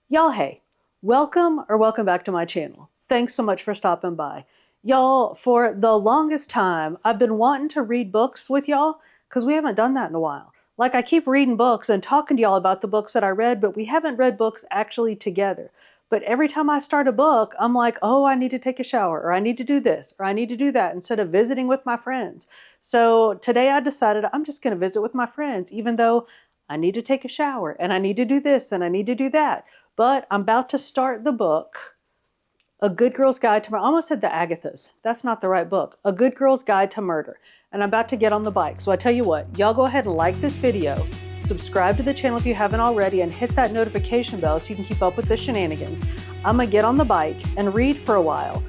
Y'all, hey, welcome back to my channel. Thanks so much for stopping by. Y'all, for the longest time, I've been wanting to read books with y'all because we haven't done that in a while. Like, I keep reading books and talking to y'all about the books that I read, but we haven't read books actually together. But every time I start a book, I'm like, oh, I need to take a shower, or I need to do this, or I need to do that, instead of visiting with my friends. So today I decided I'm just going to visit with my friends, even though I need to take a shower, and I need to do this, and I need to do that. But I'm about to start the book, A Good Girl's Guide to Murder. I almost said the Agathas. That's not the right book. A Good Girl's Guide to Murder. And I'm about to get on the bike. So I tell you what, y'all go ahead and like this video, subscribe to the channel if you haven't already, and hit that notification bell so you can keep up with the shenanigans. I'm gonna get on the bike and read for a while.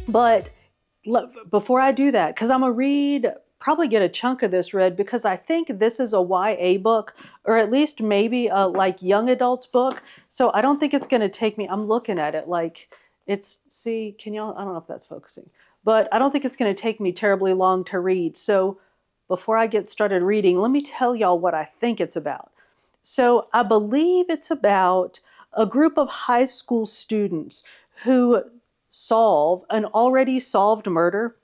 But before I do that, because I'm gonna read, probably get a chunk of this read, because I think this is a YA book, or at least maybe a like young adults book. So I don't think it's gonna take me, I'm looking at it like it's, see, can y'all, I don't know if that's focusing, but I don't think it's gonna take me terribly long to read. So before I get started reading, let me tell y'all what I think it's about. So I believe it's about a group of high school students who solve an already solved murder.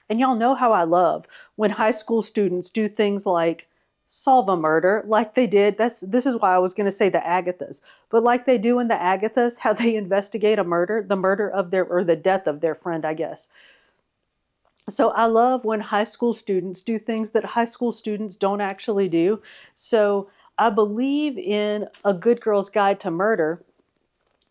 And y'all know how I love when high school students do things like solve a murder like they did. This is why I was going to say the Agathas, but like they do in the Agathas, how they investigate a murder, the murder of their, or the death of their friend, I guess. So I love when high school students do things that high school students don't actually do. So I believe in A Good Girl's Guide to Murder.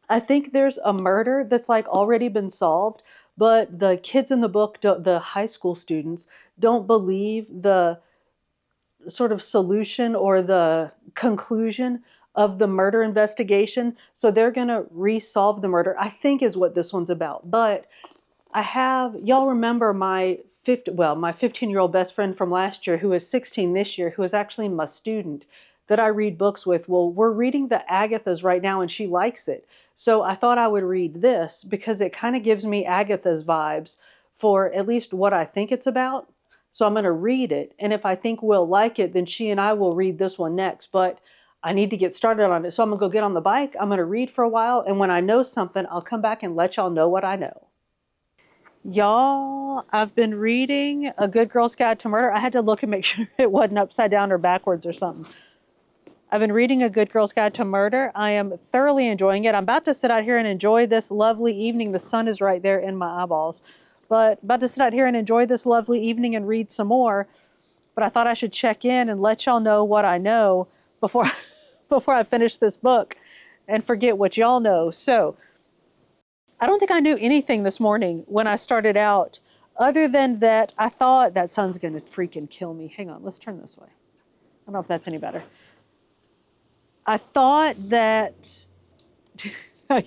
I think there's a murder that's like already been solved, but the kids in the book, the high school students, don't believe the sort of solution or the conclusion of the murder investigation. So they're going to resolve the murder, I think is what this one's about. But I have, y'all remember my 15-year-old best friend from last year, who is 16 this year, who is actually my student that I read books with. Well, we're reading the Agathas right now and she likes it. So I thought I would read this because it kind of gives me Agatha's vibes for at least what I think it's about. So I'm going to read it. And if I think we'll like it, then she and I will read this one next. But I need to get started on it. So I'm going to go get on the bike. I'm going to read for a while. And when I know something, I'll come back and let y'all know what I know. Y'all, I've been reading A Good Girl's Guide to Murder. I had to look and make sure it wasn't upside down or backwards or something. I've been reading A Good Girl's Guide to Murder. I am thoroughly enjoying it. I'm about to sit out here and enjoy this lovely evening. The sun is right there in my eyeballs. But about to sit out here and enjoy this lovely evening and read some more. But I thought I should check in and let y'all know what I know before, before I finish this book and forget what y'all know. So I don't think I knew anything this morning when I started out, other than that I thought that sun's going to freaking kill me. Hang on, let's turn this way. I don't know if that's any better. I thought that,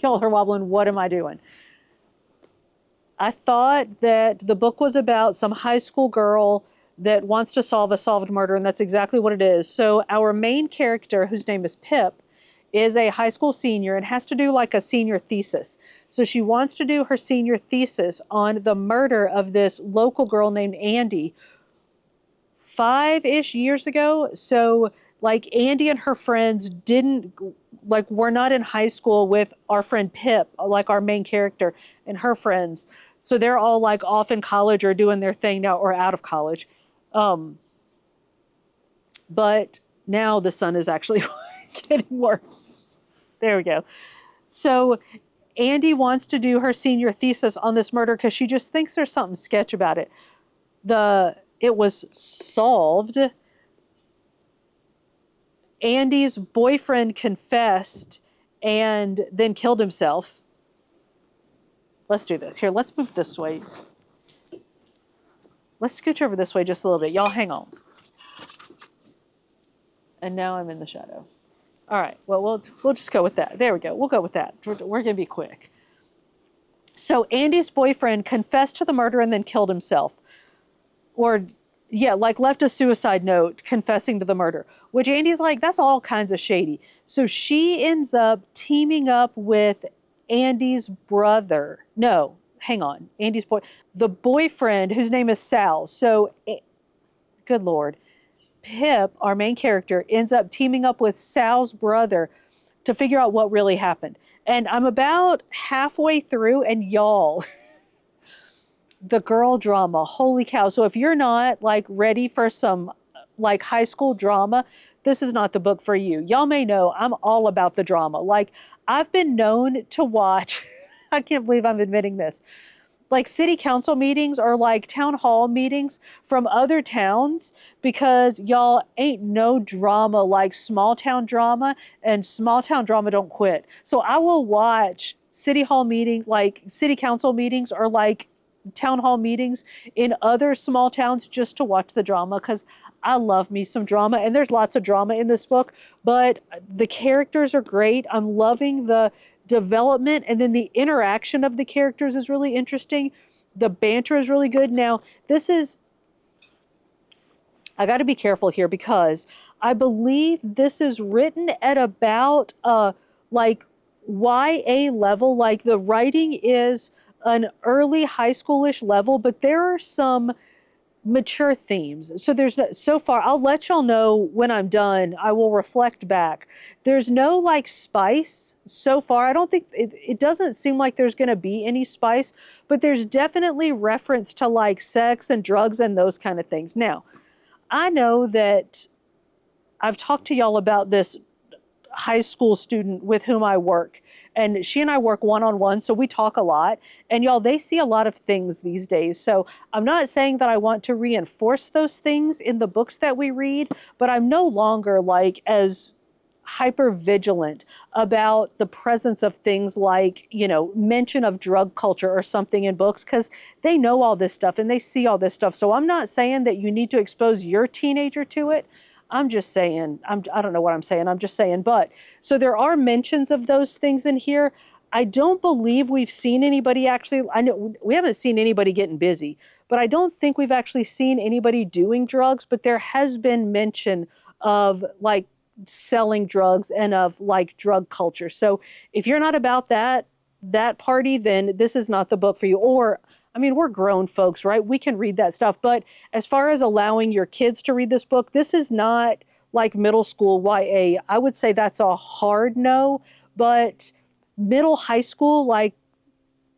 y'all are wobbling, what am I doing? I thought that the book was about some high school girl that wants to solve a solved murder, and that's exactly what it is. So our main character, whose name is Pip, is a high school senior and has to do like a senior thesis. So she wants to do her senior thesis on the murder of this local girl named Andy 5-ish years ago. So like Andy and her friends were not in high school with our friend Pip, like our main character, and her friends. So they're all like off in college or doing their thing now, or out of college. But now the sun is actually getting worse. There we go. So Andy wants to do her senior thesis on this murder because she just thinks there's something sketch about it. It was solved. Andy's boyfriend confessed and then killed himself. Let's do this. Here, let's move this way. Let's scooch over this way just a little bit. Y'all hang on. And now I'm in the shadow. All right, well, we'll just go with that. There we go. We'll go with that. We're going to be quick. So Andy's boyfriend confessed to the murder and then killed himself. Or, yeah, like left a suicide note confessing to the murder, which Andy's like, that's all kinds of shady. So she ends up teaming up with Andy's brother. No, hang on. The boyfriend, whose name is Sal. So, good Lord. Pip, our main character, ends up teaming up with Sal's brother to figure out what really happened. And I'm about halfway through, and y'all, the girl drama, holy cow. So if you're not like ready for some like high school drama, this is not the book for you. Y'all may know I'm all about the drama. Like, I've been known to watch, I can't believe I'm admitting this, like city council meetings or like town hall meetings from other towns, because y'all ain't no drama like small town drama, and small town drama don't quit. So I will watch city hall meetings, like city council meetings or like town hall meetings in other small towns just to watch the drama, because I love me some drama, and there's lots of drama in this book, but the characters are great. I'm loving the development, and then the interaction of the characters is really interesting. The banter is really good. Now, I got to be careful here, because I believe this is written at about like YA level, like the writing is an early high schoolish level, but there are some mature themes. So there's no, so far, I'll let y'all know when I'm done. I will reflect back. There's no like spice so far. I don't think it doesn't seem like there's going to be any spice, but there's definitely reference to like sex and drugs and those kind of things. Now, I know that I've talked to y'all about this high school student with whom I work, and she and I work one-on-one, so we talk a lot, and y'all, they see a lot of things these days. So I'm not saying that I want to reinforce those things in the books that we read, but I'm no longer like as hyper vigilant about the presence of things like, you know, mention of drug culture or something in books, because they know all this stuff and they see all this stuff. So I'm not saying that you need to expose your teenager to it. I'm just saying, I don't know what I'm saying. I'm just saying, but so there are mentions of those things in here. I don't believe we've seen anybody actually, I know we haven't seen anybody getting busy, but I don't think we've actually seen anybody doing drugs, but there has been mention of like selling drugs and of like drug culture. So if you're not about that party, then this is not the book for you. Or, I mean, we're grown folks, right? We can read that stuff. But as far as allowing your kids to read this book, this is not like middle school YA. I would say that's a hard no, but middle high school, like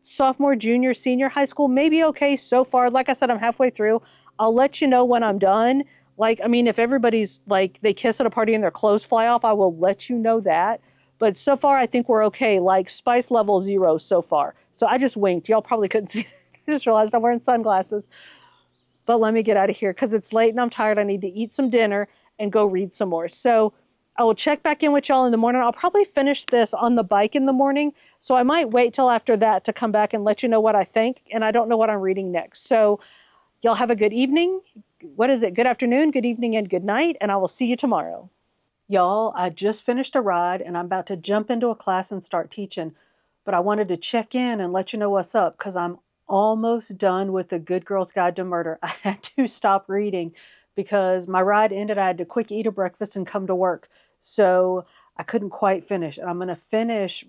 sophomore, junior, senior high school, maybe okay so far. Like I said, I'm halfway through. I'll let you know when I'm done. Like, I mean, if everybody's like, they kiss at a party and their clothes fly off, I will let you know that. But so far, I think we're okay. Like spice level 0 so far. So I just winked. Y'all probably couldn't see. I just realized I'm wearing sunglasses. But let me get out of here because it's late and I'm tired. I need to eat some dinner and go read some more. So I will check back in with y'all in the morning. I'll probably finish this on the bike in the morning. So I might wait till after that to come back and let you know what I think. And I don't know what I'm reading next. So y'all have a good evening. What is it? Good afternoon, good evening, and good night. And I will see you tomorrow. Y'all, I just finished a ride and I'm about to jump into a class and start teaching. But I wanted to check in and let you know what's up because I'm almost done with the Good Girl's Guide to Murder. I had to stop reading because my ride ended. I had to quick eat a breakfast and come to work. So I couldn't quite finish. And I'm going to finish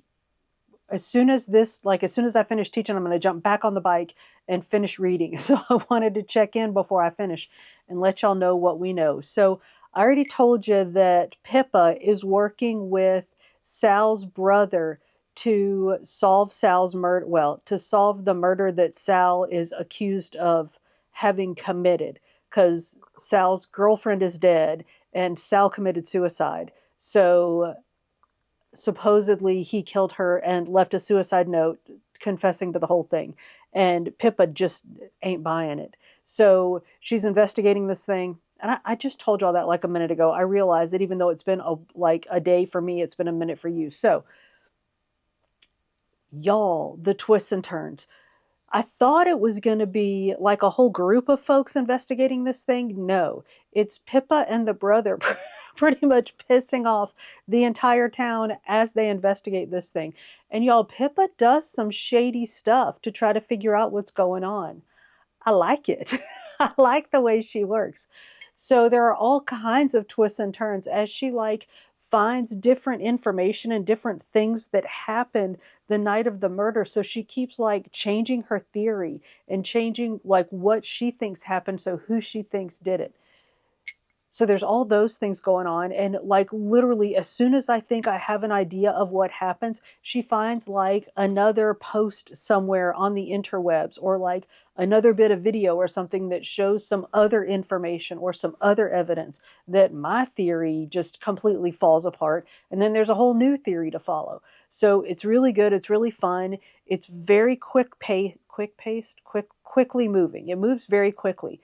as soon as I finish teaching, I'm going to jump back on the bike and finish reading. So I wanted to check in before I finish and let y'all know what we know. So I already told you that Pippa is working with Sal's brother to solve Sal's murder. Well, to solve the murder that Sal is accused of having committed, because Sal's girlfriend is dead and Sal committed suicide. So supposedly he killed her and left a suicide note confessing to the whole thing. And Pippa just ain't buying it. So she's investigating this thing. And I just told you all that like a minute ago. I realized that even though it's been a day for me, it's been a minute for you. So y'all, the twists and turns. I thought it was going to be like a whole group of folks investigating this thing. No, it's Pippa and the brother pretty much pissing off the entire town as they investigate this thing. And y'all, Pippa does some shady stuff to try to figure out what's going on. I like it. I like the way she works. So there are all kinds of twists and turns as she like finds different information and different things that happened the night of the murder. So she keeps like changing her theory and changing like what she thinks happened. So who she thinks did it. So there's all those things going on. And like literally as soon as I think I have an idea of what happens, she finds like another post somewhere on the interwebs, or like another bit of video or something that shows some other information or some other evidence that my theory just completely falls apart. And then there's a whole new theory to follow. So it's really good. It's really fun. It's very quickly moving. It moves very quickly.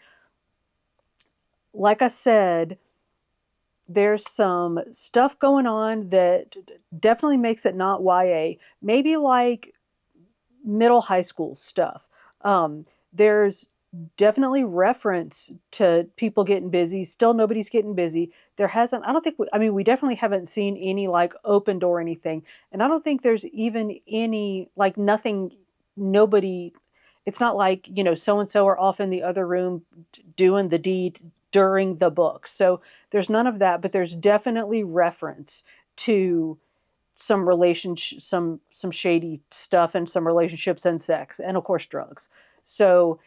Like I said, there's some stuff going on that definitely makes it not YA. Maybe like middle high school stuff. There's definitely reference to people getting busy. Still nobody's getting busy. There hasn't, I don't think, we definitely haven't seen any like open door or anything. And I don't think there's even any, like nothing, nobody, it's not like, so-and-so are off in the other room doing the deed during the book. So there's none of that, but there's definitely reference to some some shady stuff and some relationships and sex and of course drugs. So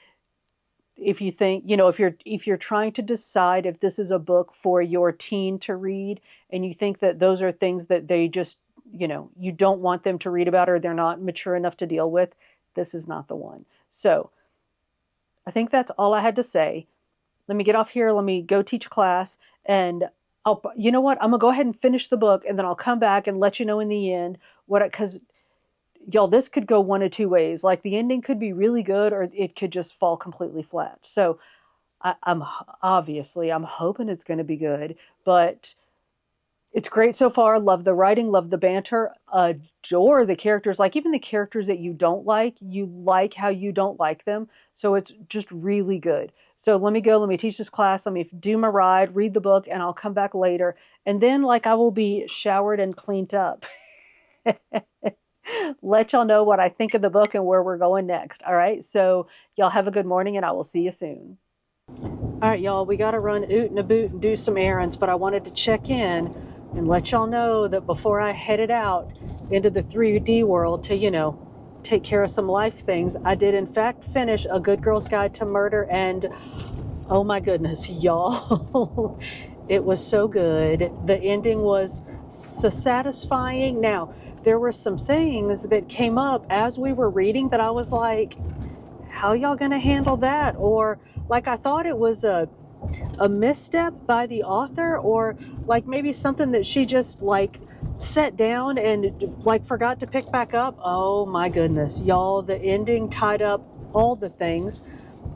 if you think, if you're trying to decide if this is a book for your teen to read and you think that those are things that they just, you don't want them to read about or they're not mature enough to deal with, this is not the one. So I think that's all I had to say. Let me get off here. Let me go teach class. And you know what? I'm going to go ahead and finish the book and then I'll come back and let you know in the end because y'all, this could go one of two ways. Like the ending could be really good or it could just fall completely flat. So I'm hoping it's going to be good, but it's great so far. Love the writing, love the banter, adore the characters. Like even the characters that you don't like, you like how you don't like them. So it's just really good. So let me go, let me teach this class, let me do my ride, read the book, and I'll come back later. And then like I will be showered and cleaned up. Let y'all know what I think of the book and where we're going next. All right. So y'all have a good morning and I will see you soon. All right, y'all, we got to run oot and a boot and do some errands, but I wanted to check in and let y'all know that before I headed out into the 3D world to, take care of some life things, I did in fact finish A Good Girl's Guide to Murder, and oh my goodness, y'all, it was so good. The ending was so satisfying. Now, there were some things that came up as we were reading that I was like, how y'all gonna handle that? Or like I thought it was a misstep by the author, or like maybe something that she just like set down and like forgot to pick back up. Oh my goodness, y'all, the ending tied up all the things.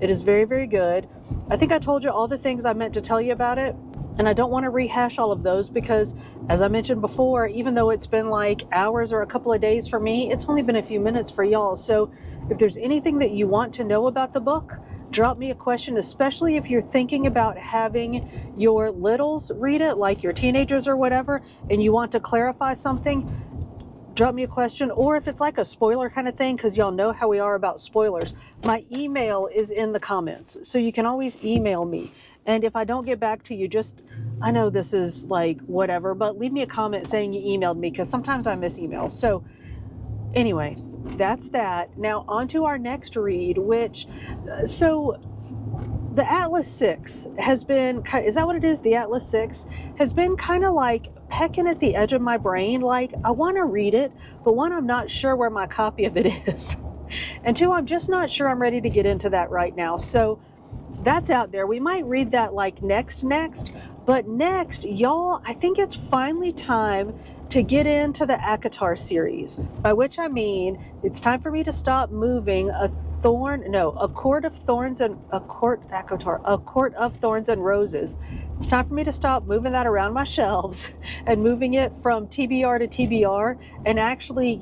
It is very, very good. I think I told you all the things I meant to tell you about it, and I don't want to rehash all of those because, as I mentioned before, even though it's been like hours or a couple of days for me, it's only been a few minutes for y'all. So if there's anything that you want to know about the book, drop me a question, especially if you're thinking about having your littles read it, like your teenagers or whatever, and you want to clarify something, drop me a question. Or if it's like a spoiler kind of thing, because y'all know how we are about spoilers, my email is in the comments, so you can always email me. And if I don't get back to you, I know this is like whatever, but leave me a comment saying you emailed me, because sometimes I miss emails. So anyway, that's that. Now on to our next read, so the Atlas 6 has been, is that what it is? The Atlas 6 has been kind of like pecking at the edge of my brain. Like I want to read it, but one, I'm not sure where my copy of it is. And two, I'm just not sure I'm ready to get into that right now. So that's out there. We might read that like next. But next, y'all, I think it's finally time to get into the ACOTAR series, by which I mean it's time for me to stop moving a court of thorns and roses. It's time for me to stop moving that around my shelves and moving it from TBR to TBR and actually,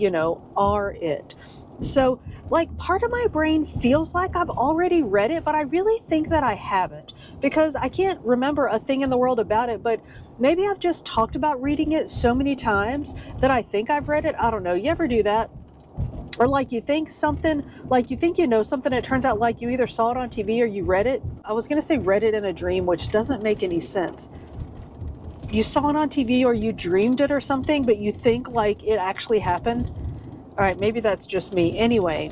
R it. So like part of my brain feels like I've already read it, but I really think that I haven't, because I can't remember a thing in the world about it, but maybe I've just talked about reading it so many times that I think I've read it. I don't know. You ever do that? Or like you think something, like you think you know something, it turns out like you either saw it on TV or you read it. I was going to say read it in a dream, which doesn't make any sense. You saw it on TV or you dreamed it or something, but you think like it actually happened. All right, maybe that's just me. Anyway,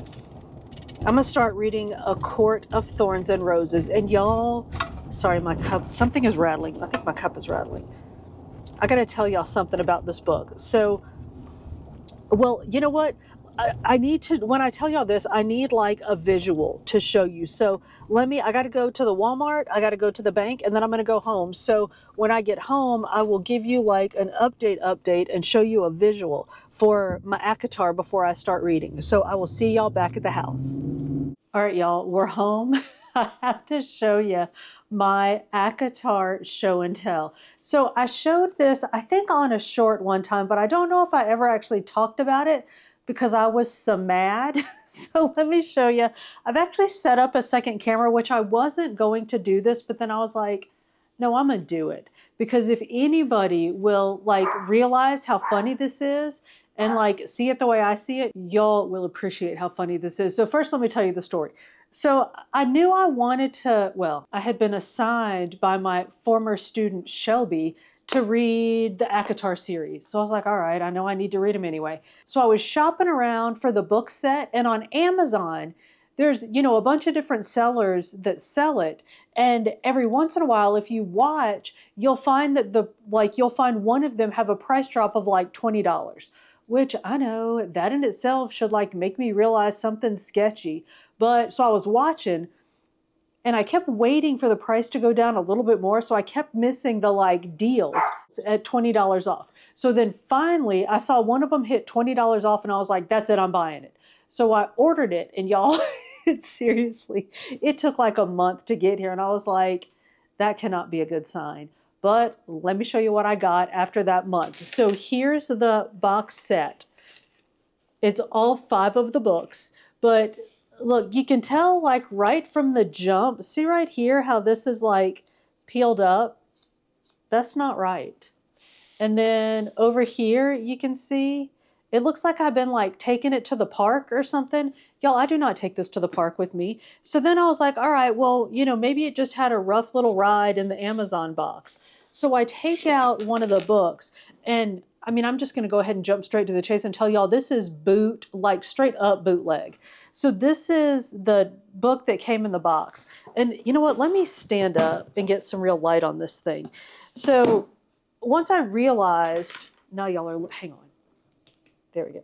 I'm going to start reading A Court of Thorns and Roses. And y'all, Sorry, my cup, something is rattling. I think my cup is rattling. I gotta tell y'all something about this book. So, well, you know what? I need to, when I tell y'all this, I need like a visual to show you. So I got to go to the Walmart, I got to go to the bank, and then I'm going to go home. So when I get home, I will give you like an update and show you a visual for my ACOTAR before I start reading. So I will see y'all back at the house. All right, y'all, we're home. I have to show you my ACOTAR show and tell. So I showed this, I think on a short one time, but I don't know if I ever actually talked about it because I was so mad. So let me show you. I've actually set up a second camera, which I wasn't going to do this, but then I was like, no, I'm gonna do it. Because if anybody will like realize how funny this is and like see it the way I see it, y'all will appreciate how funny this is. So first, let me tell you the story. So I knew I wanted to, well, I had been assigned by my former student Shelby to read the ACOTAR series. So I was like, all right, I know I need to read them anyway. So I was shopping around for the book set, and on Amazon, there's, you know, a bunch of different sellers that sell it. And every once in a while, if you watch, you'll find that you'll find one of them have a price drop of like $20, which I know that in itself should like make me realize something's sketchy. But so I was watching, and I kept waiting for the price to go down a little bit more. So I kept missing the like deals at $20 off. So then finally I saw one of them hit $20 off, and I was like, that's it, I'm buying it. So I ordered it, and y'all, seriously, it took like a month to get here. And I was like, that cannot be a good sign. But let me show you what I got after that month. So here's the box set. It's all 5 of the books, but look, you can tell like right from the jump, see right here how this is like peeled up? That's not right. And then over here, you can see, it looks like I've been like taking it to the park or something. Y'all, I do not take this to the park with me. So then I was like, all right, well, you know, maybe it just had a rough little ride in the Amazon box. So I take out one of the books, and I mean, I'm just going to go ahead and jump straight to the chase and tell y'all this is like straight up bootleg. So this is the book that came in the box. And you know what? Let me stand up and get some real light on this thing. So once I realized, now y'all are, hang on. There we go.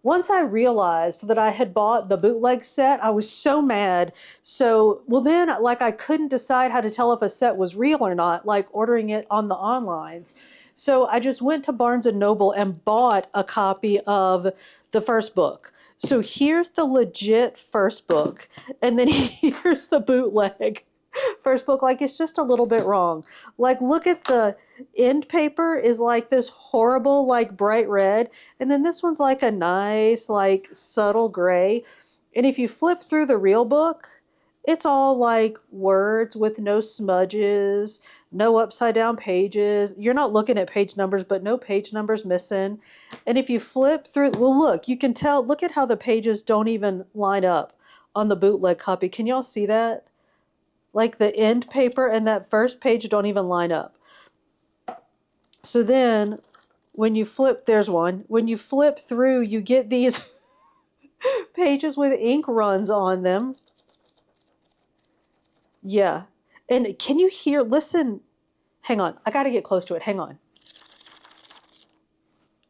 Once I realized that I had bought the bootleg set, I was so mad. So, well then, like I couldn't decide how to tell if a set was real or not, like ordering it on the onlines. So I just went to Barnes & Noble and bought a copy of the first book. So here's the legit first book, and then here's the bootleg first book. Like, it's just a little bit wrong. Like, look at the end paper is like this horrible, like bright red. And then this one's like a nice, like subtle gray. And if you flip through the real book, it's all like words with no smudges, no upside down pages. You're not looking at page numbers, but no page numbers missing. And if you flip through, well, look, you can tell, look at how the pages don't even line up on the bootleg copy. Can y'all see that? Like the end paper and that first page don't even line up. So then when you flip, there's one. When you flip through, you get these pages with ink runs on them. Yeah. And can you hear, listen, hang on. I got to get close to it. Hang on.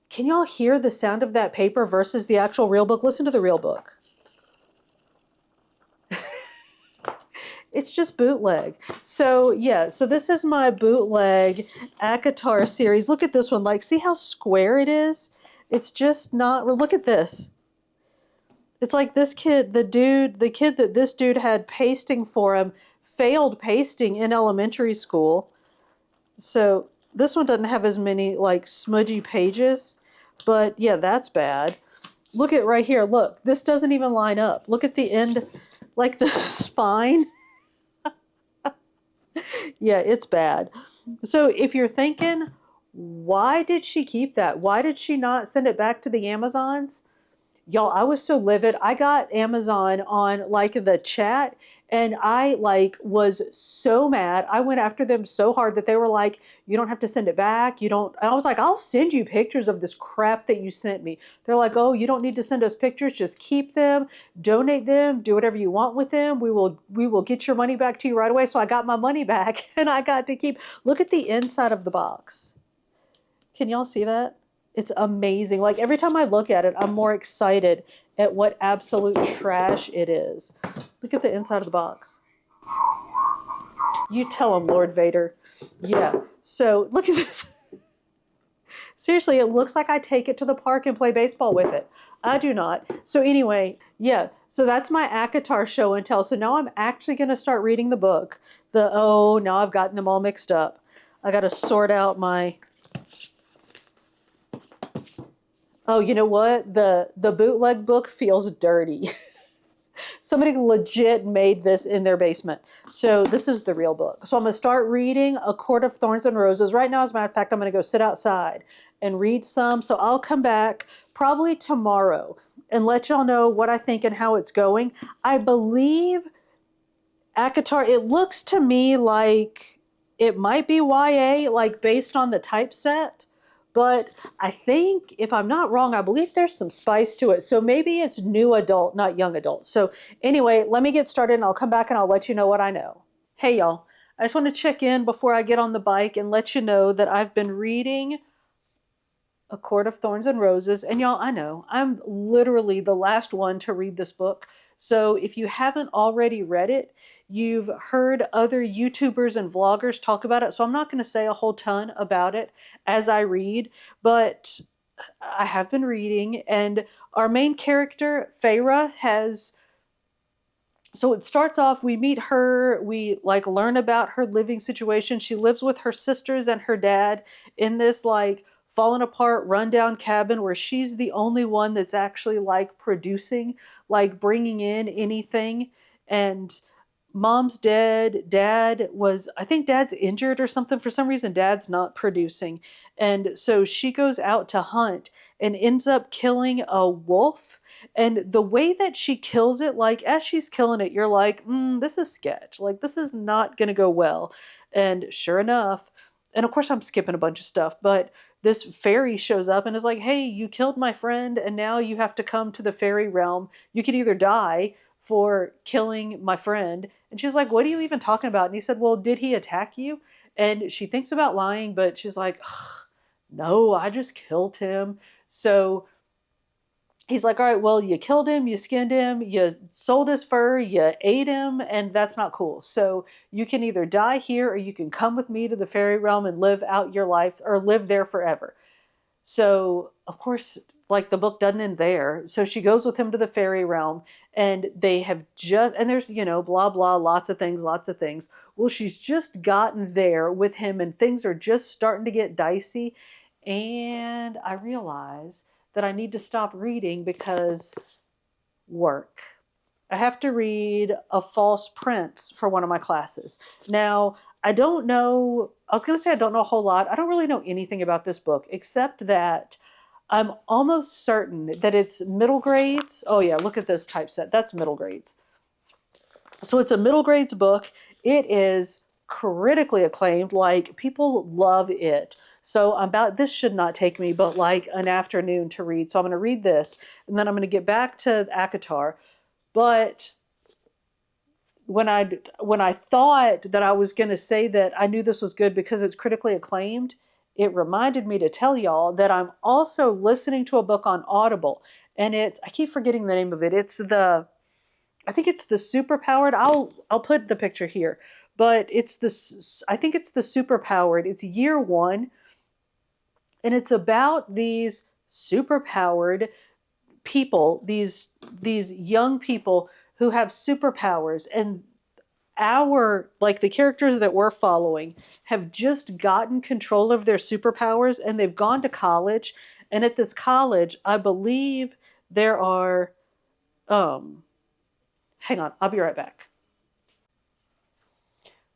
Can y'all hear the sound of that paper versus the actual real book? Listen to the real book. It's just bootleg. So yeah, so this is my bootleg ACOTAR series. Look at this one. Like, see how square it is? It's just not, look at this. It's like this kid, the kid that this dude had pasting for him, failed pasting in elementary school. So this one doesn't have as many like smudgy pages, but yeah, that's bad. Look at right here. Look, this doesn't even line up. Look at the end, like the spine. Yeah, it's bad. So if you're thinking, why did she keep that? Why did she not send it back to the Amazons? Y'all, I was so livid. I got Amazon on like the chat, And I like was so mad. I went after them so hard that they were like, you don't have to send it back. You don't. And I was like, I'll send you pictures of this crap that you sent me. They're like, oh, you don't need to send us pictures. Just keep them, donate them, do whatever you want with them. We will get your money back to you right away. So I got my money back and I got to keep. Look at the inside of the box. Can y'all see that? It's amazing. Like every time I look at it, I'm more excited at what absolute trash it is. Look at the inside of the box. You tell him, Lord Vader. Yeah. So look at this. Seriously, it looks like I take it to the park and play baseball with it. I do not. So anyway, yeah. So that's my ACOTAR show and tell. So now I'm actually going to start reading the book. Now I've gotten them all mixed up. I got to sort out my... Oh, you know what? The bootleg book feels dirty. Somebody legit made this in their basement. So this is the real book. So I'm going to start reading A Court of Thorns and Roses. Right now, as a matter of fact, I'm going to go sit outside and read some. So I'll come back probably tomorrow and let y'all know what I think and how it's going. I believe ACOTAR, it looks to me like it might be YA, like based on the typeset. But I think, if I'm not wrong, I believe there's some spice to it. So maybe it's new adult, not young adult. So anyway, let me get started and I'll come back and I'll let you know what I know. Hey, y'all. I just want to check in before I get on the bike and let you know that I've been reading A Court of Thorns and Roses. And y'all, I know, I'm literally the last one to read this book. So if you haven't already read it, you've heard other YouTubers and vloggers talk about it. So I'm not going to say a whole ton about it as I read, but I have been reading, and our main character, Feyre, so it starts off, we meet her, we like learn about her living situation. She lives with her sisters and her dad in this like fallen apart, rundown cabin where she's the only one that's actually like producing, like bringing in anything. And mom's dead. I think dad's injured or something. For some reason, dad's not producing. And so she goes out to hunt and ends up killing a wolf. And the way that she kills it, like as she's killing it, you're like, this is sketch. Like this is not going to go well. And sure enough, and of course I'm skipping a bunch of stuff, but this fairy shows up and is like, hey, you killed my friend and now you have to come to the fairy realm. You can either die for killing my friend. And she's like, what are you even talking about? And he said, well, did he attack you? And she thinks about lying, but she's like, no, I just killed him. So he's like, all right, well, you killed him, you skinned him, you sold his fur, you ate him, and that's not cool. So you can either die here or you can come with me to the fairy realm and live out your life or live there forever. So, of course, like the book doesn't end there. So she goes with him to the fairy realm and there's, blah, blah, lots of things. Well, she's just gotten there with him and things are just starting to get dicey. And I realize that I need to stop reading because work. I have to read A False Prince for one of my classes. Now, I don't know a whole lot. I don't really know anything about this book, except that I'm almost certain that it's middle grades. Oh yeah, look at this typeset. That's middle grades. So it's a middle grades book. It is critically acclaimed. Like people love it. So this should not take me but like an afternoon to read. So I'm going to read this and then I'm going to get back to ACOTAR. But when I thought that I was going to say that I knew this was good because it's critically acclaimed, it reminded me to tell y'all that I'm also listening to a book on Audible. And I keep forgetting the name of it. I think it's the Superpowered. I'll put the picture here. But I think it's the Superpowered. It's year 1. And it's about these superpowered people, these young people who have superpowers. And the characters that we're following have just gotten control of their superpowers and they've gone to college. And at this college, I believe there are, hang on, I'll be right back.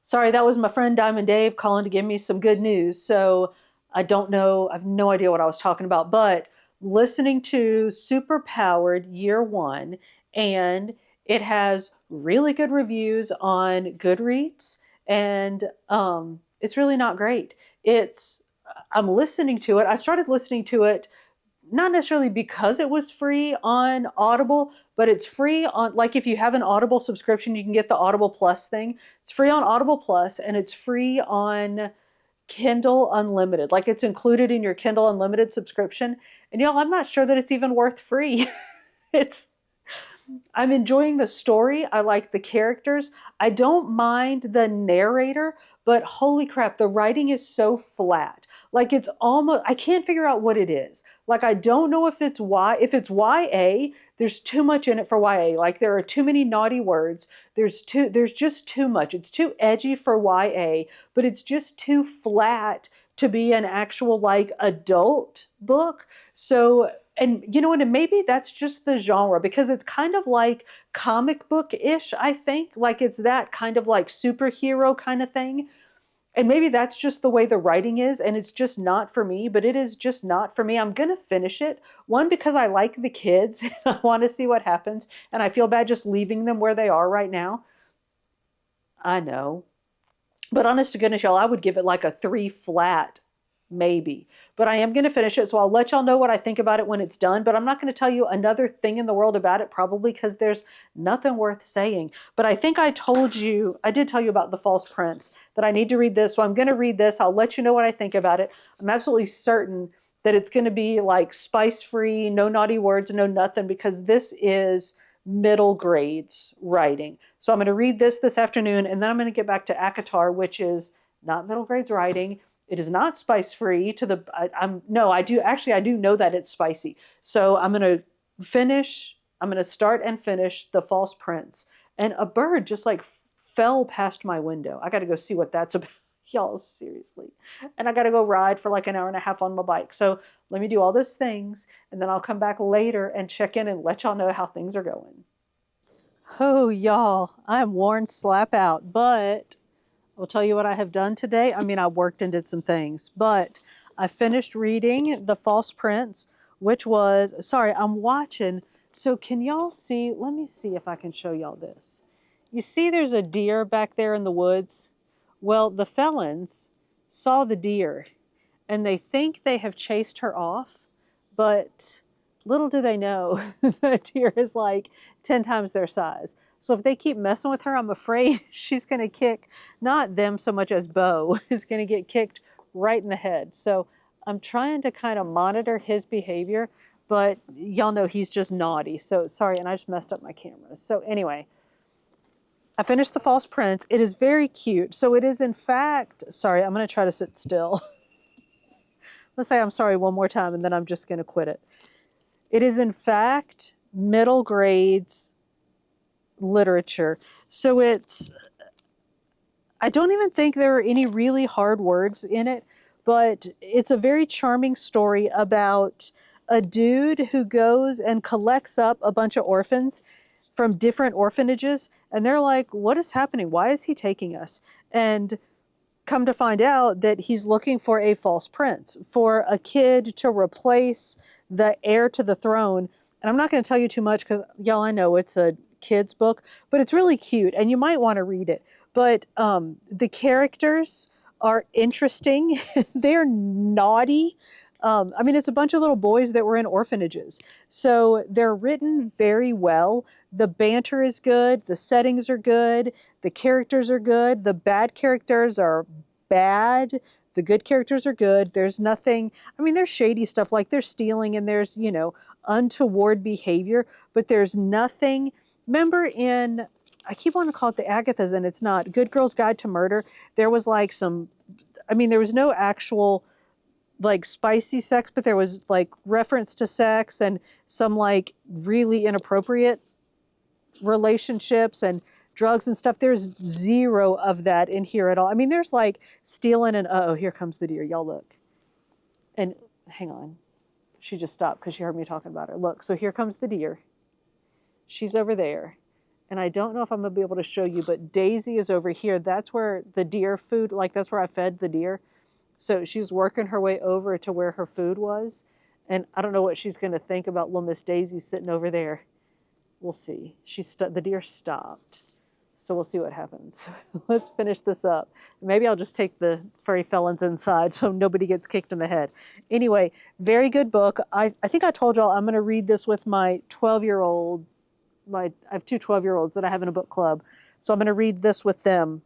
Sorry, that was my friend Diamond Dave calling to give me some good news. So I don't know, I have no idea what I was talking about, but listening to Superpowered year 1, and It has really good reviews on Goodreads, and it's really not great. It's I'm listening to it. I started listening to it not necessarily because it was free on Audible, but it's free on, like, if you have an Audible subscription, you can get the Audible Plus thing. It's free on Audible Plus, and it's free on Kindle Unlimited. Like, it's included in your Kindle Unlimited subscription. And y'all, I'm not sure that it's even worth free. it's I'm enjoying the story. I like the characters. I don't mind the narrator, but holy crap, the writing is so flat. Like, it's almost, I can't figure out what it is. Like, I don't know if it's YA, there's too much in it for YA. Like, there are too many naughty words. There's just too much. It's too edgy for YA, but it's just too flat to be an actual, like, adult book. So, and you know what, and maybe that's just the genre, because it's kind of like comic book-ish, I think. Like, it's that kind of like superhero kind of thing. And maybe that's just the way the writing is, and it's just not for me, but it is just not for me. I'm going to finish it. One, because I like the kids. I want to see what happens, and I feel bad just leaving them where they are right now. I know. But honest to goodness, y'all, I would give it like a 3 flat, maybe. But I am going to finish it, so I'll let y'all know what I think about it when it's done. But I'm not going to tell you another thing in the world about it, probably because there's nothing worth saying. But I think I did tell you about The False Prince, that I need to read this. So I'm going to read this. I'll let you know what I think about it. I'm absolutely certain that it's going to be like spice-free, no naughty words, no nothing, because this is middle grades writing. So I'm going to read this afternoon, and then I'm going to get back to ACOTAR, which is not middle grades writing. It is not spice free to the, I do know that it's spicy. So I'm going to start and finish The False Prince. And a bird just like fell past my window. I got to go see what that's about. Y'all, seriously. And I got to go ride for like an hour and a half on my bike. So let me do all those things, and then I'll come back later and check in and let y'all know how things are going. Oh, y'all, I'm worn slap out, but I'll tell you what I have done today. I mean, I worked and did some things, but I finished reading The False Prince, I'm watching. So can y'all see? Let me see if I can show y'all this. You see there's a deer back there in the woods? Well, the felons saw the deer, and they think they have chased her off, but little do they know, the deer is like 10 times their size. So if they keep messing with her, I'm afraid she's going to kick, not them so much as Bo, is going to get kicked right in the head. So I'm trying to kind of monitor his behavior, but y'all know he's just naughty. So sorry, and I just messed up my camera. So anyway, I finished The False Prince. It is very cute. So it is in fact, sorry, I'm going to try to sit still. Let's say I'm sorry one more time, and then I'm just going to quit it. It is in fact middle grades literature. So I don't even think there are any really hard words in it, but it's a very charming story about a dude who goes and collects up a bunch of orphans from different orphanages, and they're like, what is happening? Why is he taking us? And come to find out that he's looking for a false prince, for a kid to replace the heir to the throne. And I'm not going to tell you too much because, y'all, I know it's a kid's book, but it's really cute and you might want to read it. But the characters are interesting. They're naughty. I mean, it's a bunch of little boys that were in orphanages. So they're written very well. The banter is good. The settings are good. The characters are good. The bad characters are bad. The good characters are good. There's nothing, I mean, there's shady stuff, like there's stealing and there's, untoward behavior, but there's nothing. Remember I keep wanting to call it the Agathas, and it's not, Good Girl's Guide to Murder. There was like there was no actual like spicy sex, but there was like reference to sex and some like really inappropriate relationships and drugs and stuff. There's zero of that in here at all. I mean, there's like stealing and, oh, here comes the deer. Y'all look. And hang on. She just stopped because she heard me talking about her. Look, so here comes the deer. She's over there. And I don't know if I'm going to be able to show you, but Daisy is over here. That's where the deer food, like that's where I fed the deer. So she's working her way over to where her food was. And I don't know what she's going to think about little Miss Daisy sitting over there. We'll see. The deer stopped. So we'll see what happens. Let's finish this up. Maybe I'll just take the furry felons inside so nobody gets kicked in the head. Anyway, very good book. I think I told y'all I'm going to read this with my 12-year-old. I have two 12-year-olds that I have in a book club. So I'm going to read this with them.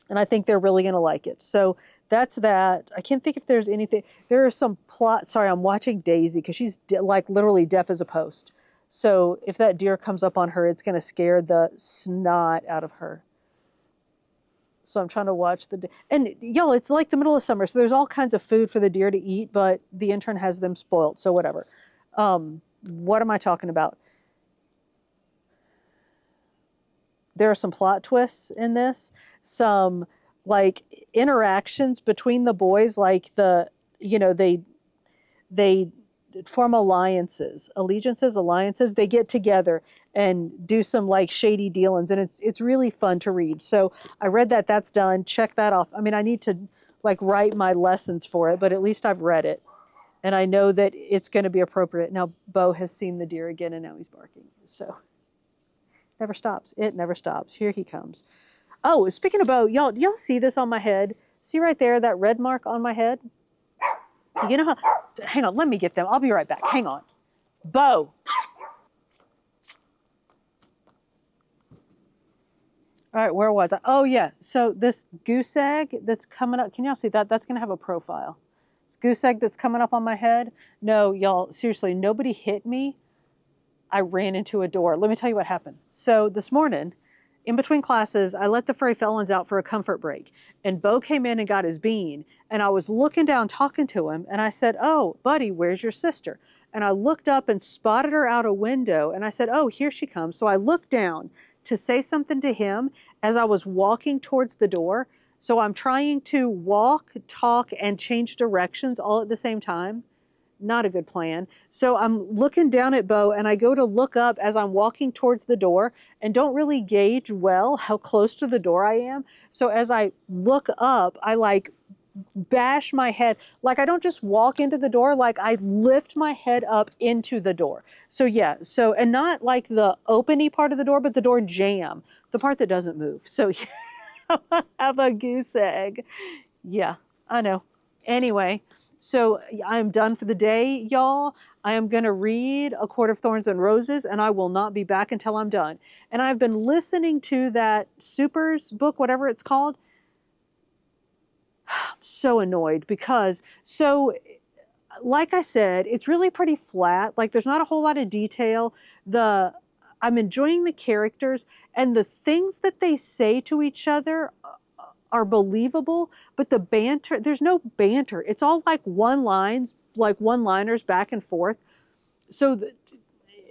And I think they're really going to like it. So that's that. I can't think if there's anything. There are some plot. Sorry, I'm watching Daisy because she's like literally deaf as a post. So if that deer comes up on her, it's going to scare the snot out of her. So I'm trying to watch and y'all, it's like the middle of summer. So there's all kinds of food for the deer to eat, but the intern has them spoiled. So whatever. What am I talking about? There are some plot twists in this, some like interactions between the boys, like they form alliances, they get together and do some like shady dealings, and it's really fun to read. So I read that, that's done, check that off. I mean, I need to like write my lessons for it, but at least I've read it and I know that it's going to be appropriate. Now Bo has seen the deer again and now he's barking. So never stops. It never stops. Here he comes. Oh, speaking of Bo, y'all see this on my head? See right there, that red mark on my head? You know how, hang on, let me get them. I'll be right back. Hang on. Bo. All right, where was I? Oh, yeah. So this goose egg that's coming up, can y'all see that? That's going to have a profile. This goose egg that's coming up on my head. No, y'all, seriously, nobody hit me. I ran into a door. Let me tell you what happened. So this morning, in between classes, I let the furry felons out for a comfort break. And Bo came in and got his bean. And I was looking down talking to him. And I said, oh, buddy, where's your sister? And I looked up and spotted her out a window. And I said, oh, here she comes. So I looked down to say something to him as I was walking towards the door. So I'm trying to walk, talk, and change directions all at the same time. Not a good plan. So I'm looking down at Bo and I go to look up as I'm walking towards the door and don't really gauge well how close to the door I am. So as I look up, I like bash my head. Like I don't just walk into the door, like I lift my head up into the door. So yeah, and not like the openy part of the door, but the door jamb, the part that doesn't move. So yeah, I have a goose egg. Yeah, I know. Anyway. So I'm done for the day, y'all. I am going to read A Court of Thorns and Roses, and I will not be back until I'm done. And I've been listening to that Supers book, whatever it's called. I'm so annoyed because, like I said, it's really pretty flat. Like there's not a whole lot of detail. I'm enjoying the characters and the things that they say to each other are believable, but the banter, there's no banter. It's all like one-liners back and forth. So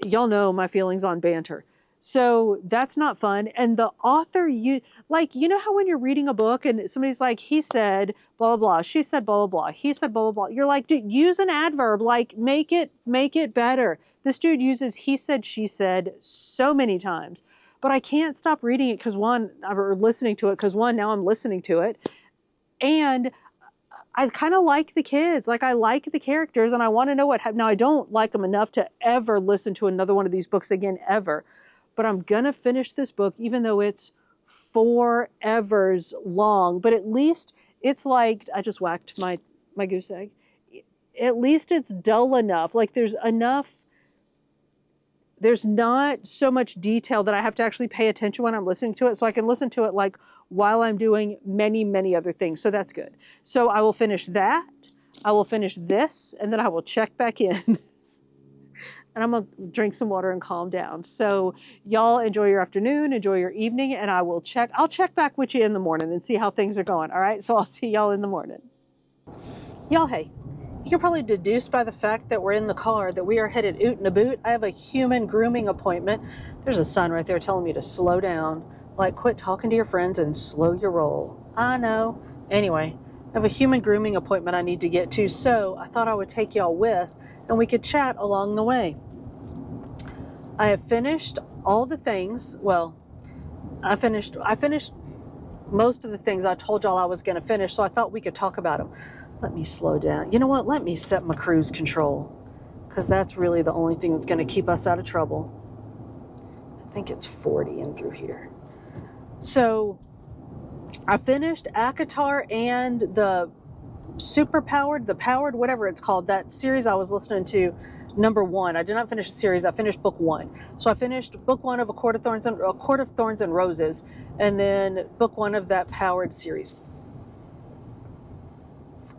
y'all know my feelings on banter. So that's not fun. And the author, you know how when you're reading a book and somebody's like, he said, blah, blah, blah, she said, blah, blah, blah, he said, blah, blah, blah. You're like, dude, use an adverb, like make it better. This dude uses he said, she said so many times. But I can't stop reading it or listening to it because now I'm listening to it. And I kind of like the kids. Like I like the characters and I want to know what happened. Now I don't like them enough to ever listen to another one of these books again, ever. But I'm going to finish this book even though it's forevers long. But at least it's like, I just whacked my goose egg. At least it's dull enough. Like there's not so much detail that I have to actually pay attention when I'm listening to it. So I can listen to it like while I'm doing many, many other things. So that's good. So I will finish that. I will finish this and then I will check back in. And I'm going to drink some water and calm down. So y'all enjoy your afternoon, enjoy your evening, and I'll check back with you in the morning and see how things are going. All right. So I'll see y'all in the morning. Y'all, hey. You can probably deduce by the fact that we're in the car that we are headed oot and a boot. I have a human grooming appointment. There's a sign right there telling me to slow down. Like, quit talking to your friends and slow your roll. I know. Anyway, I have a human grooming appointment I need to get to, so I thought I would take y'all with, and we could chat along the way. I have finished all the things. Well, I finished most of the things I told y'all I was going to finish, so I thought we could talk about them. Let me slow down. You know what? Let me set my cruise control because that's really the only thing that's going to keep us out of trouble. think it's 40 in through here. So I finished ACOTAR and the powered, whatever it's called, that series I was listening to, number 1. I did not finish the series. I finished book 1. So I finished book 1 of A Court of Thorns and Roses, and then book 1 of that powered series.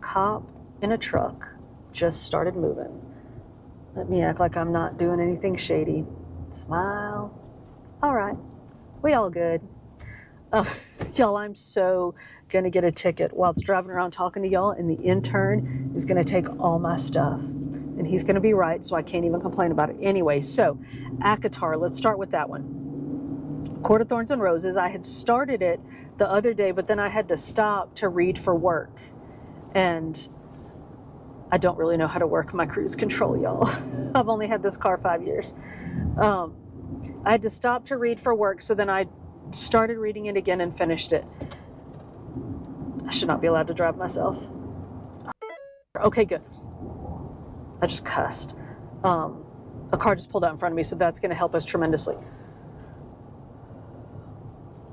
Cop in a truck just started moving. Let me act like I'm not doing anything shady. Smile. All right. We all good. Y'all, I'm so gonna get a ticket while it's driving around talking to y'all, and the intern is gonna take all my stuff. And he's gonna be right, so I can't even complain about it. Anyway, so ACOTAR, let's start with that one. Court of Thorns and Roses, I had started it the other day, but then I had to stop to read for work. And I don't really know how to work my cruise control, y'all. I've only had this car 5 years. I had to stop to read for work, so then I started reading it again and finished it. I should not be allowed to drive myself. Okay, good. I just cussed. A car just pulled out in front of me, so that's going to help us tremendously.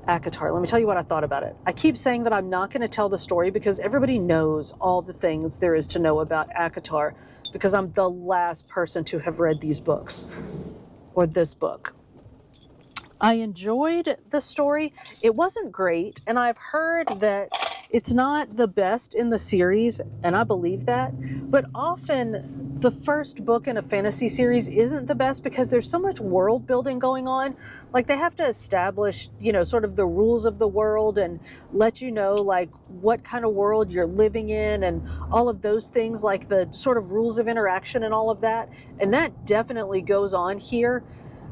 ACOTAR, let me tell you what I thought about it. I keep saying that I'm not going to tell the story because everybody knows all the things there is to know about ACOTAR, because I'm the last person to have read these books, or this book. I enjoyed the story. It wasn't great, and I've heard that it's not the best in the series, and I believe that. But often the first book in a fantasy series isn't the best because there's so much world building going on. Like, they have to establish, sort of the rules of the world and let you know, like, what kind of world you're living in and all of those things, like the sort of rules of interaction and all of that. And that definitely goes on here.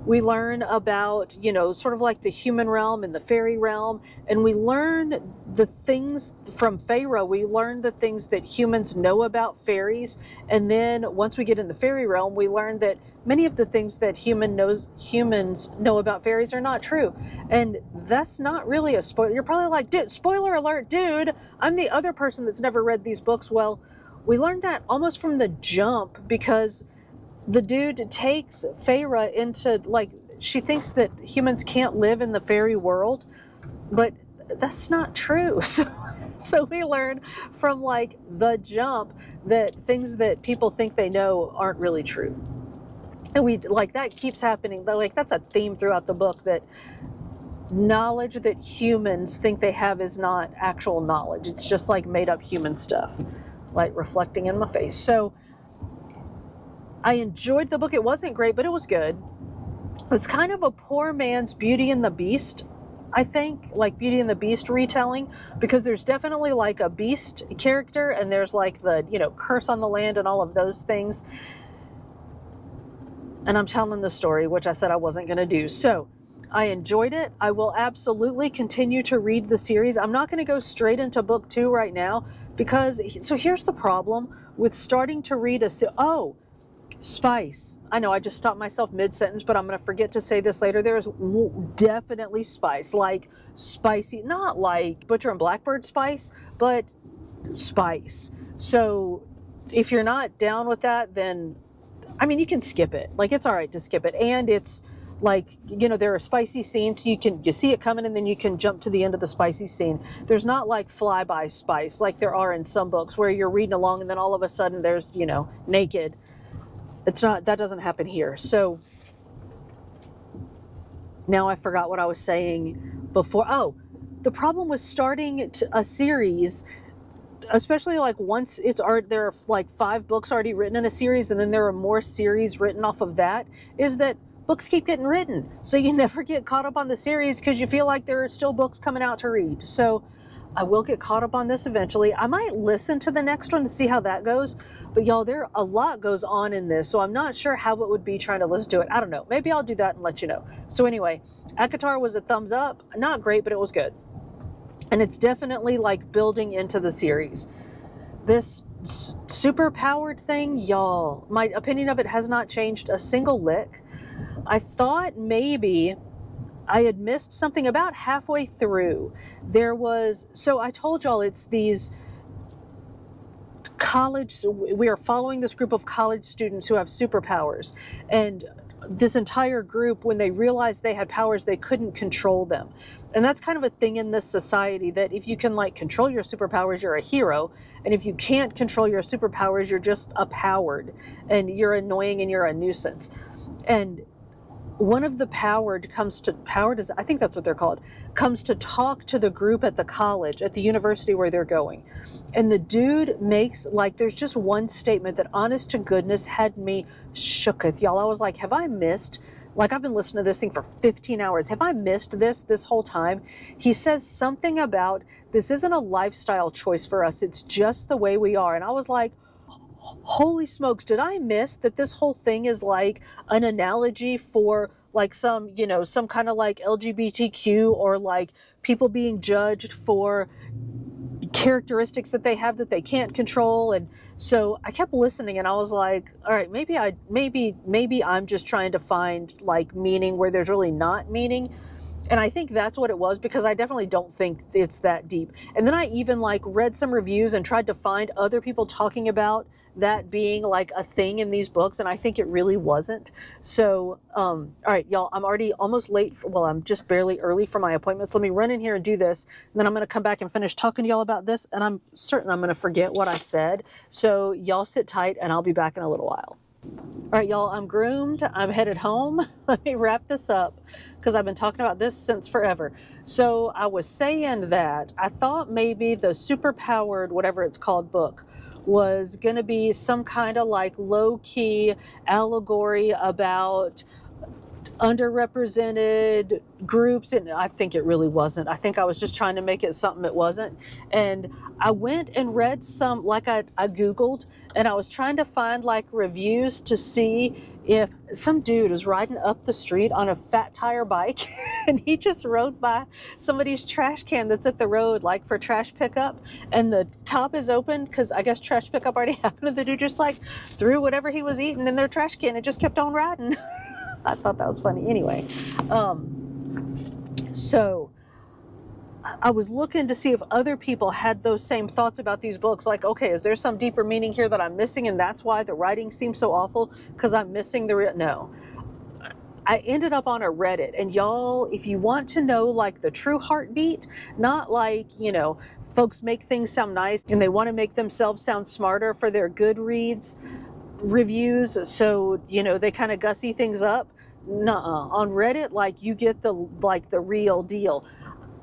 We learn about, sort of like the human realm and the fairy realm. And we learn the things from Feyre. We learn the things that humans know about fairies. And then once we get in the fairy realm, we learn that many of the things that humans know about fairies are not true. And that's not really a spoiler. You're probably like, dude, spoiler alert, dude. I'm the other person that's never read these books. Well, we learned that almost from the jump, because the dude takes Feyre into, like, she thinks that humans can't live in the fairy world, but that's not true. So we learn from, like, the jump that things that people think they know aren't really true. And that keeps happening. Like, that's a theme throughout the book, that knowledge that humans think they have is not actual knowledge. It's just like made up human stuff, like reflecting in my face. So I enjoyed the book. It wasn't great, but it was good. It was kind of a poor man's Beauty and the Beast, I think, like Beauty and the Beast retelling, because there's definitely like a beast character, and there's like the, curse on the land and all of those things. And I'm telling the story, which I said I wasn't going to do. So I enjoyed it. I will absolutely continue to read the series. I'm not going to go straight into book 2 right now, because, so here's the problem with starting to read spice. I know I just stopped myself mid-sentence, but I'm going to forget to say this later. There is definitely spice, like spicy, not like Butcher and Blackbird spice, but spice. So if you're not down with that, then, you can skip it. Like, it's all right to skip it. And it's like, there are spicy scenes. You see it coming, and then you can jump to the end of the spicy scene. There's not like flyby spice like there are in some books where you're reading along and then all of a sudden there's, naked. That doesn't happen here. So now I forgot what I was saying before. Oh, the problem with starting a series, especially like once there are like 5 books already written in a series, and then there are more series written off of that, is that books keep getting written. So you never get caught up on the series because you feel like there are still books coming out to read. So I will get caught up on this eventually. I might listen to the next one to see how that goes. But y'all, a lot goes on in this, so I'm not sure how it would be trying to listen to it. I don't know. Maybe I'll do that and let you know. So anyway, ACOTAR was a thumbs up. Not great, but it was good. And it's definitely like building into the series. This super powered thing, y'all, my opinion of it has not changed a single lick. I thought maybe I had missed something about halfway through. So I told y'all it's these we are following this group of college students who have superpowers, and this entire group, when they realized they had powers, they couldn't control them. And that's kind of a thing in this society, that if you can like control your superpowers, you're a hero. And if you can't control your superpowers, you're just a coward and you're annoying and you're a nuisance. And one of the powered comes to, I think that's what they're called, comes to talk to the group at the college, at the university where they're going. And the dude makes, like, there's just one statement that honest to goodness had me shooketh, y'all. I was like, have I missed, like, I've been listening to this thing for 15 hours. Have I missed this whole time? He says something about, this isn't a lifestyle choice for us. It's just the way we are. And I was like, holy smokes, did I miss that this whole thing is like an analogy for like some, you know, some kind of like LGBTQ, or like people being judged for characteristics that they have that they can't control. And so I kept listening and I was like, all right, maybe I'm just trying to find like meaning where there's really not meaning. And I think that's what it was, because I definitely don't think it's that deep. And then I even like read some reviews and tried to find other people talking about that being like a thing in these books, and I think it really wasn't. So, all right, y'all, I'm already almost late. I'm just barely early for my appointment. So let me run in here and do this, and then I'm going to come back and finish talking to y'all about this, and I'm certain I'm going to forget what I said. So y'all sit tight, and I'll be back in a little while. All right, y'all, I'm groomed. I'm headed home. Let me wrap this up, because I've been talking about this since forever. So I was saying that I thought maybe the superpowered, whatever it's called, book was going to be some kind of like low-key allegory about underrepresented groups, and I think it really wasn't. I think I was just trying to make it something it wasn't. And I went and read some, like I Googled, and I was trying to find like reviews to see if some dude was riding up the street on a fat tire bike and he just rode by somebody's trash can that's at the road, like for trash pickup, and the top is open because I guess trash pickup already happened, and the dude just like threw whatever he was eating in their trash can and just kept on riding. I thought that was funny. Anyway, so I was looking to see if other people had those same thoughts about these books. Like, okay, is there some deeper meaning here that I'm missing, and that's why the writing seems so awful, because I'm missing the real... No. I ended up on a Reddit, and y'all, if you want to know like the true heartbeat, not like, you know, folks make things sound nice and they want to make themselves sound smarter for their Goodreads reviews, so, you know, they kind of gussy things up. Nuh-uh. On Reddit, like, you get the real deal.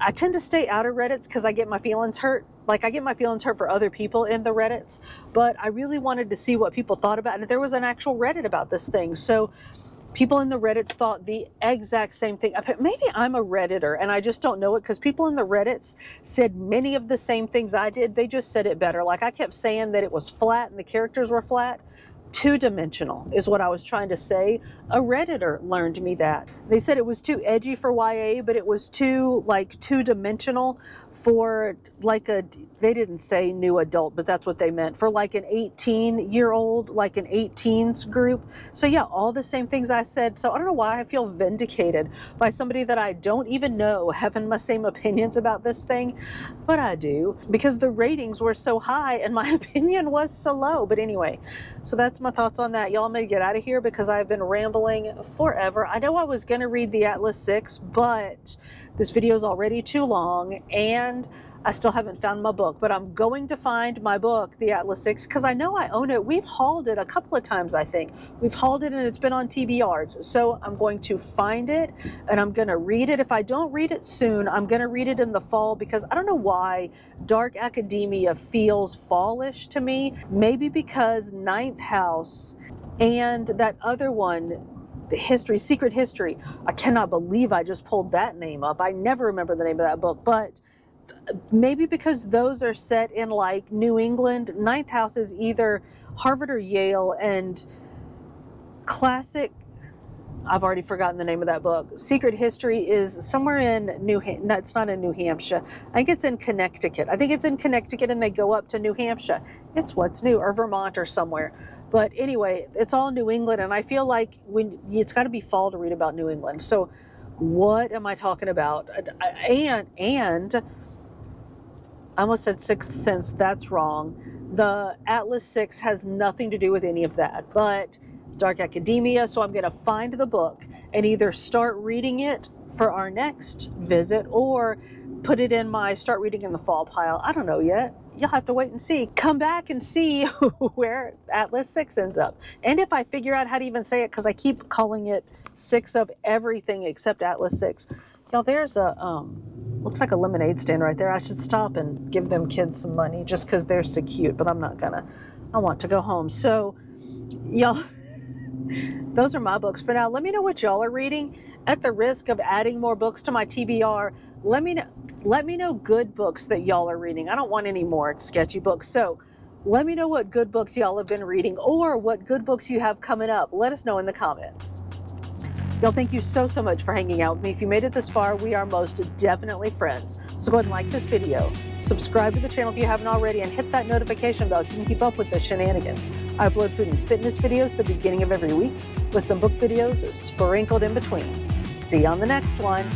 I tend to stay out of Reddits because I get my feelings hurt. Like, I get my feelings hurt for other people in the Reddits, but I really wanted to see what people thought about it. And there was an actual Reddit about this thing. So people in the Reddits thought the exact same thing. Maybe I'm a Redditor and I just don't know it, because people in the Reddits said many of the same things I did. They just said it better. Like, I kept saying that it was flat and the characters were flat. Two-dimensional is what I was trying to say. A Redditor learned me that. They said it was too edgy for YA, but it was too, like, two-dimensional for, like, they didn't say new adult, but that's what they meant, for like an 18-year-old, like an 18s group. So yeah, all the same things I said. So I don't know why I feel vindicated by somebody that I don't even know having my same opinions about this thing, but I do, because the ratings were so high and my opinion was so low. But anyway, so that's my thoughts on that. Y'all may get out of here because I've been rambling forever. I know I was going to read the Atlas 6, but this video is already too long and I still haven't found my book, but I'm going to find my book, the Atlas 6, because I know I own it. We've hauled it a couple of times, I think. We've hauled it and it's been on TBRs. So I'm going to find it and I'm going to read it. If I don't read it soon, I'm going to read it in the fall, because I don't know why dark academia feels fallish to me. Maybe because Ninth House and that other one, the history, Secret History. I cannot believe I just pulled that name up. I never remember the name of that book, but maybe because those are set in like New England. Ninth House is either Harvard or Yale, and classic, I've already forgotten the name of that book. Secret History is somewhere in no, it's not in New Hampshire. I think it's in Connecticut. I think it's in Connecticut and they go up to New Hampshire. It's What's New, or Vermont or somewhere. But anyway, it's all New England, and I feel like it's got to be fall to read about New England. So what am I talking about? And I almost said Sixth Sense. That's wrong. The Atlas 6 has nothing to do with any of that. But dark academia. So I'm going to find the book and either start reading it for our next visit or put it in my start reading in the fall pile. I don't know yet. You'll have to wait and see. Come back and see where Atlas 6 ends up. And if I figure out how to even say it, because I keep calling it 6 of everything except Atlas 6. Y'all, there's a, looks like a lemonade stand right there. I should stop and give them kids some money just because they're so cute, but I'm not gonna. I want to go home. So, y'all, those are my books for now. Let me know what y'all are reading. At the risk of adding more books to my TBR, let me know good books that y'all are reading. I don't want any more sketchy books. So let me know what good books y'all have been reading or what good books you have coming up. Let us know in the comments. Y'all, thank you so much for hanging out with me. If you made it this far, we are most definitely friends. So go ahead and like this video, subscribe to the channel if you haven't already, and hit that notification bell so you can keep up with the shenanigans. I upload food and fitness videos at the beginning of every week with some book videos sprinkled in between. See you on the next one.